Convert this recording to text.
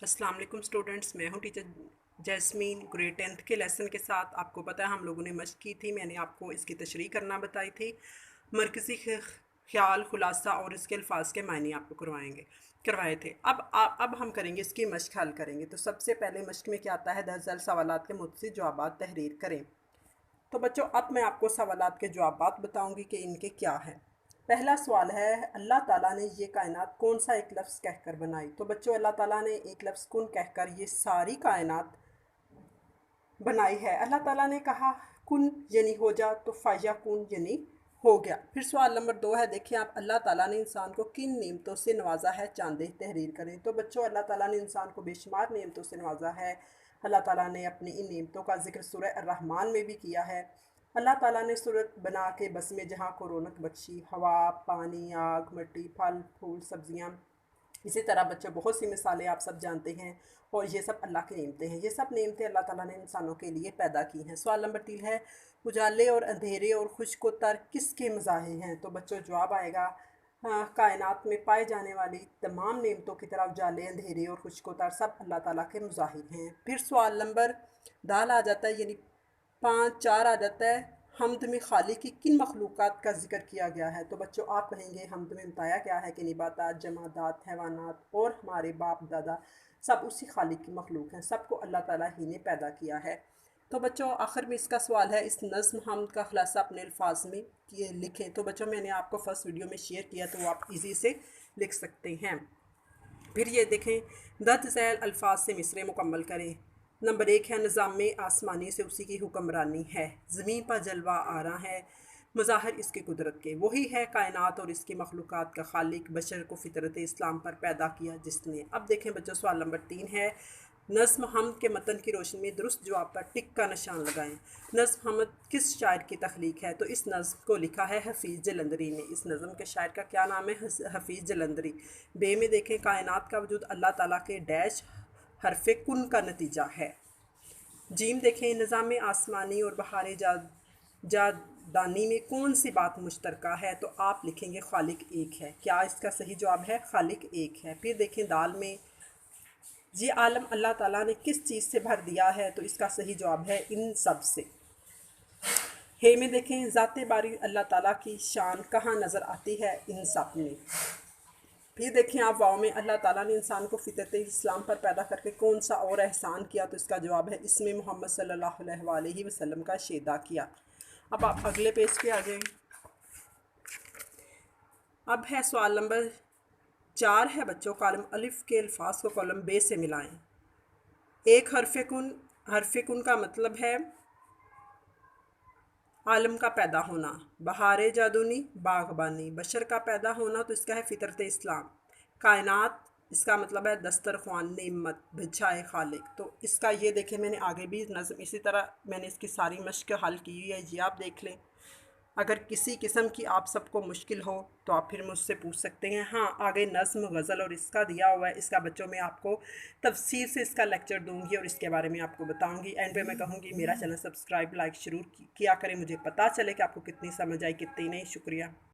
अस्सलाम वालेकुम स्टूडेंट्स, मैं हूं टीचर जैस्मीन। ग्रेड 10th के लेसन के साथ आपको पता है हम लोगों ने मशक की थी। मैंने आपको इसकी तशरीह करना बताई थी। मरकज़ी ख्याल, खुलासा और इसके अल्फाज के मायने आपको करवाए थे। अब हम करेंगे इसकी मशक, हल करेंगे। तो सबसे पहले मशक में क्या आता है, 10,000 सवालात के मुतसिद जवाबात तहरीर करें। तो बच्चों अब मैं आपको सवालात के जवाबात बताऊंगी कि इनके क्या हैं। पहला सवाल है, अल्लाह ताला ने ये कायनात कौन सा एक लफ्ज़ कहकर बनाई। तो बच्चों अल्लाह ताला ने एक लफ्ज़ कुन कहकर ये सारी कायनात बनाई है। अल्लाह ताला ने कहा कुन यानी हो जा, तो फाया कुन यानी हो गया। फिर सवाल नंबर 2 है, देखिए आप, अल्लाह ताला ने इंसान को किन नेमतों से नवाजा है, चांदे तहरीर करें। तो बच्चों अल्लाह ताला ने इंसान को बेशुमार नेमतों से नवाजा है। अल्लाह ताला ने अपनी इन नेमतों का जिक्र सूरह अर्रहमान में भी किया है। अल्लाह ताला ने सूरत बना के बस में जहाँ को रौनक बख्शी, हवा, पानी, आग, मिट्टी, फल फूल, सब्जियाँ। इसी तरह बच्चों बहुत सी मिसालें आप सब जानते हैं, और ये सब अल्लाह की नेमतें हैं। ये सब नेमतें अल्लाह ताला ने इंसानों के लिए पैदा की हैं। सवाल नंबर 3 है, उजाले और अंधेरे और खुश्क व तर किसके मज़ाहिर हैं। तो बच्चों जवाब आएगा, कायनात में पाए जाने वाली तमाम नेमतों की तरफ उजाले, अंधेरे और खुश्क व तर सब अल्लाह ताला के मज़ाहिर हैं। फिर सवाल नंबर दाल आ जाता है, यानी 5-4 आ जाता है, हमद में खालिक की किन मखलूक़ात का जिक्र किया गया है। तो बच्चों आप कहेंगे हमद में बताया गया है कि निबातात, जमादात, हैवानात और हमारे बाप दादा सब उसी खालिक की मखलूक हैं, सबको अल्लाह ताला ही ने पैदा किया है। तो बच्चों आखिर में इसका सवाल है, इस नज़्म हमद का खुलासा अपने अल्फाज में लिखें। तो बच्चों मैंने आपको फर्स्ट वीडियो में शेयर किया, तो वो आप इजी से लिख सकते हैं। फिर ये देखें, दर्ज झैल अल्फाज से मिसरे मुकम्मल करें। नंबर 1 है, निज़ाम आसमानी से उसी की हुक्मरानी है, ज़मीन पर जलवा आ रहा है, मज़ाहिर इसकी कुदरत के वही है, कायनात और इसकी मखलूक़ात का खालिक, बशर को फ़ितरत इस्लाम पर पैदा किया जिसने। अब देखें बच्चों, सवाल नंबर 3 है, नज़्म हमद के मतन की रोशनी में दुरुस्त जवाब पर टिक का निशान लगाएं। नज़्म हमद किस शायर की तख्लीक है। तो इस नज़्म को लिखा है हफीज़ जलंधरी ने। इस नज़्म के शायर का क्या नाम है, हफीज़ जलंधरी। बे में देखें, कायनात का वजूद अल्लाह ताला के डैश हरफ कुन का नतीजा है। जीम देखें, निज़ाम आसमानी और बहार जादानी में कौन सी बात मुश्तरका है। तो आप लिखेंगे खालिक एक है। क्या इसका सही जवाब है, खालिक एक है। फिर देखें दाल में, ये आलम अल्लाह ताला ने किस चीज़ से भर दिया है। तो इसका सही जवाब है इन सब से। हे में देखें, ज़ाते बारी अल्लाह ताला की शान कहाँ नज़र आती है, इन सब में। फिर देखें आप, वाव में, अल्लाह ताला ने इंसान को फितरत इस्लाम पर पैदा करके कौन सा और एहसान किया। तो इसका जवाब है, इसमें मोहम्मद सल्लल्लाहु अलैहि वसल्लम का शेदा किया। अब आप अगले पेज पे आ जाएं। अब है सवाल नंबर 4 है बच्चों, कॉलम अलिफ के अल्फाज को कॉलम बे से मिलाएं। एक हरफ कुन का मतलब है आलम का पैदा होना, बहार जादूनी बागबानी, बशर का पैदा होना, तो इसका है फितरत इस्लाम। कायनात, इसका मतलब है दस्तरख्वान नेमत बिछाए खालिक। तो इसका ये देखें, मैंने आगे भी नज़म इसी तरह मैंने इसकी सारी मशक हल की हुई है, ये आप देख लें। अगर किसी किस्म की आप सबको मुश्किल हो तो आप फिर मुझसे पूछ सकते हैं। हाँ, आगे नज़्म, गज़ल और इसका दिया हुआ है, इसका बच्चों में आपको तफसील से इसका लेक्चर दूंगी और इसके बारे में आपको बताऊंगी। एंड पे मैं कहूँगी मेरा चैनल सब्सक्राइब, लाइक जरूर किया करें, मुझे पता चले कि आपको कितनी समझ आई, कितनी नहीं। शुक्रिया।